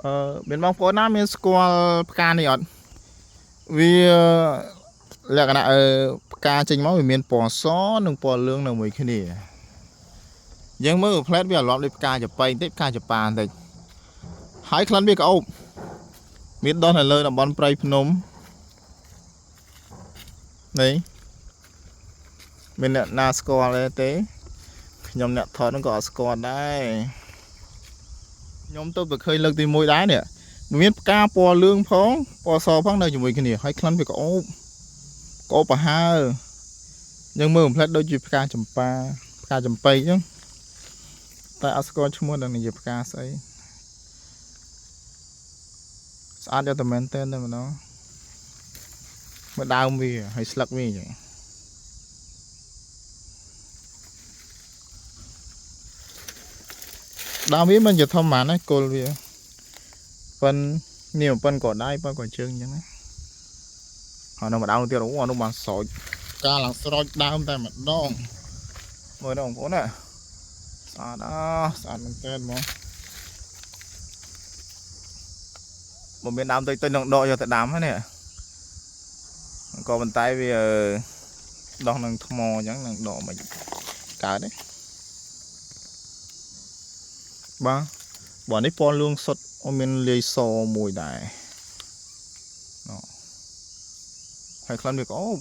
bên bóng phố nóមានស្គាល់ផ្កានេះអត់វាលក្ខណៈផ្កាចេញមកវាមានពណ៌សនិងពណ៌លឿងនៅមួយគ្នាយើងមើលផ្លែតវាអារម្មណ៍ដូចផ្កាចាប៉ីបន្តិចផ្កាចាប៉ាបន្តិចហើយក្លិនវាក្អូបមានដុះនៅលើតំបន់ព្រៃភ្នំនេះមានអ្នកណាស្គាល់ទេខ្ញុំអ្នកថតហ្នឹងក៏អត់ស្គាល់ដែរខ្ញុំទៅឃើញលើកទី1ដែរនេះមានផ្កាពណ៌លឿងផងពណ៌សផងនៅជាមួយគ្នាហើយក្លិនវាក្អូបប្រហើរយើងមើលផ្លែតដូចជាផ្កាចម្ប៉ាផ្កាចំប៉ីអញ្ចឹងតែអត់ស្គាល់ឈ្មោះនឹងនិយាយផ្កាស្អីស្អាតយកតែមែនតើតែម្ដងមើលដើមវាហើយស្លឹកវាអញ្ចឹងដើមវាមិនជាធម្មតាណាគល់វាប៉ិននេះប៉ិនក៏ដៃប៉ិនក៏ជើងអញ្ចឹងណាហើយនៅម្ដងទៀតអូអានោះបានស្រោចការឡើងស្រោចដើមតែម្ដងមើលដល់បងប្អូនណាស្អាតស្អាតមែនតើហ្មងបើមានដើមទៅនឹងដកយកទៅដាំហ្នឹងនេះក៏ប៉ុន្តែវាដោះនឹងថ្មអញ្ចឹងនឹងដកមិនកើតទេបាទនេះពណ៌លឿងសុទ្ធមានលាយសមួយដែរហើយក្លិនវាក្អូប